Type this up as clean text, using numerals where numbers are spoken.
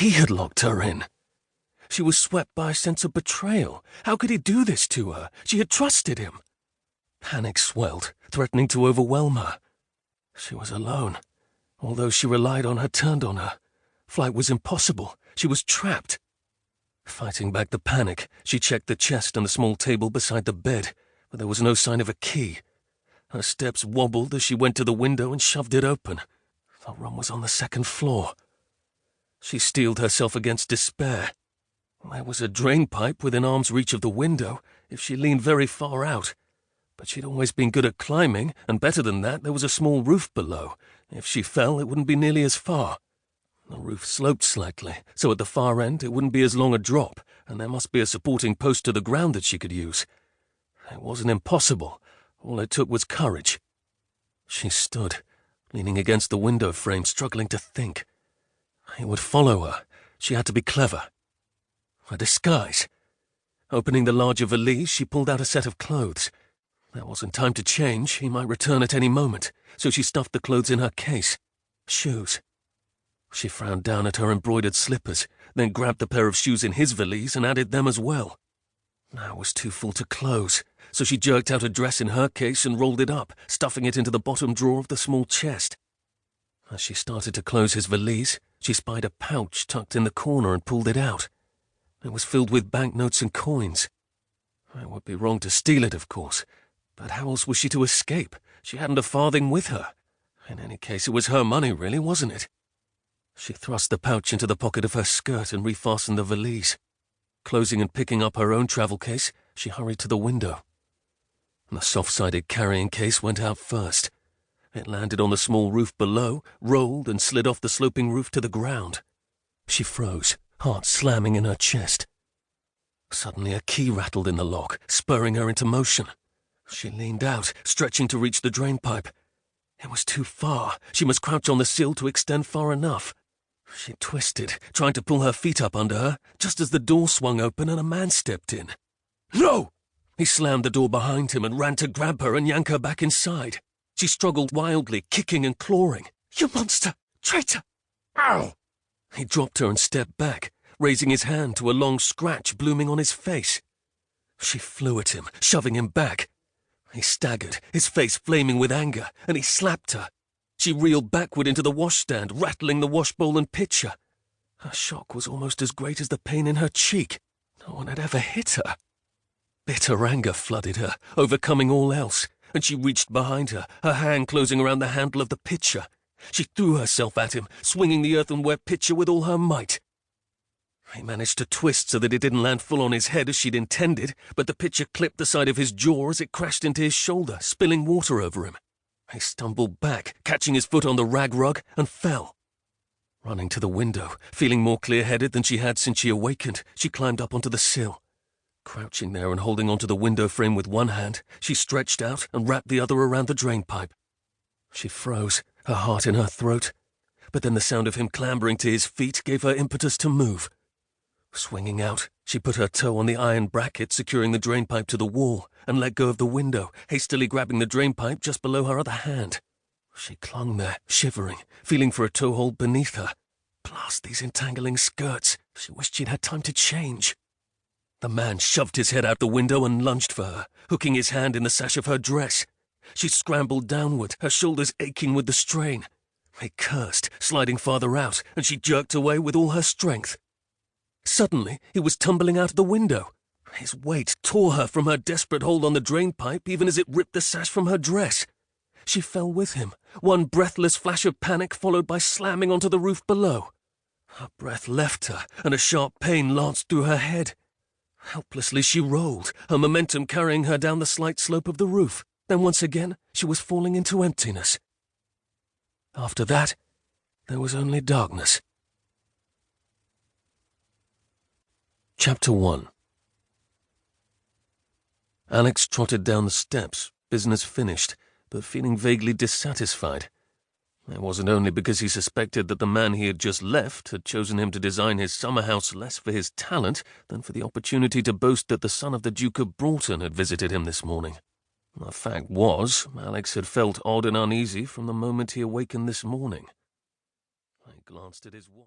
He had locked her in. She was swept by a sense of betrayal. How could he do this to her? She had trusted him. Panic swelled, threatening to overwhelm her. She was alone. All those she relied on had turned on her. Flight was impossible. She was trapped. Fighting back the panic, she checked the chest and the small table beside the bed, but there was no sign of a key. Her steps wobbled as she went to the window and shoved it open. The room was on the second floor. She steeled herself against despair. There was a drain pipe within arm's reach of the window if she leaned very far out. But she'd always been good at climbing, and better than that, there was a small roof below. If she fell, it wouldn't be nearly as far. The roof sloped slightly, so at the far end it wouldn't be as long a drop, and there must be a supporting post to the ground that she could use. It wasn't impossible. All it took was courage. She stood, leaning against the window frame, struggling to think. He would follow her. She had to be clever. A disguise. Opening the larger valise, she pulled out a set of clothes. There wasn't time to change. He might return at any moment, so she stuffed the clothes in her case. Shoes. She frowned down at her embroidered slippers, then grabbed the pair of shoes in his valise and added them as well. Now it was too full to close, so she jerked out a dress in her case and rolled it up, stuffing it into the bottom drawer of the small chest. As she started to close his valise, she spied a pouch tucked in the corner and pulled it out. It was filled with banknotes and coins. It would be wrong to steal it, of course, but how else was she to escape? She hadn't a farthing with her. In any case, it was her money, really, wasn't it? She thrust the pouch into the pocket of her skirt and refastened the valise. Closing and picking up her own travel case, she hurried to the window. The soft-sided carrying case went out first. It landed on the small roof below, rolled and slid off the sloping roof to the ground. She froze, heart slamming in her chest. Suddenly a key rattled in the lock, spurring her into motion. She leaned out, stretching to reach the drain pipe. It was too far. She must crouch on the sill to extend far enough. She twisted, trying to pull her feet up under her, just as the door swung open and a man stepped in. "No!" He slammed the door behind him and ran to grab her and yank her back inside. She struggled wildly, kicking and clawing. "You monster! Traitor!" "Ow!" He dropped her and stepped back, raising his hand to a long scratch blooming on his face. She flew at him, shoving him back. He staggered, his face flaming with anger, and he slapped her. She reeled backward into the washstand, rattling the washbowl and pitcher. Her shock was almost as great as the pain in her cheek. No one had ever hit her. Bitter anger flooded her, overcoming all else, and she reached behind her, her hand closing around the handle of the pitcher. She threw herself at him, swinging the earthenware pitcher with all her might. He managed to twist so that it didn't land full on his head as she'd intended, but the pitcher clipped the side of his jaw as it crashed into his shoulder, spilling water over him. He stumbled back, catching his foot on the rag rug, and fell. Running to the window, feeling more clear-headed than she had since she awakened, she climbed up onto the sill. Crouching there and holding onto the window frame with one hand, she stretched out and wrapped the other around the drain pipe. She froze, her heart in her throat, but then the sound of him clambering to his feet gave her impetus to move. Swinging out, she put her toe on the iron bracket securing the drain pipe to the wall and let go of the window, hastily grabbing the drain pipe just below her other hand. She clung there, shivering, feeling for a toehold beneath her. Blast these entangling skirts. She wished she'd had time to change. The man shoved his head out the window and lunged for her, hooking his hand in the sash of her dress. She scrambled downward, her shoulders aching with the strain. He cursed, sliding farther out, and she jerked away with all her strength. Suddenly, he was tumbling out of the window. His weight tore her from her desperate hold on the drain pipe even as it ripped the sash from her dress. She fell with him, one breathless flash of panic followed by slamming onto the roof below. Her breath left her, and a sharp pain lanced through her head. Helplessly she rolled, her momentum carrying her down the slight slope of the roof. Then once again, she was falling into emptiness. After that, there was only darkness. Chapter 1. Alex trotted down the steps, business finished, but feeling vaguely dissatisfied. It wasn't only because he suspected that the man he had just left had chosen him to design his summer house less for his talent than for the opportunity to boast that the son of the Duke of Broughton had visited him this morning. The fact was, Alex had felt odd and uneasy from the moment he awakened this morning. He glanced at his watch.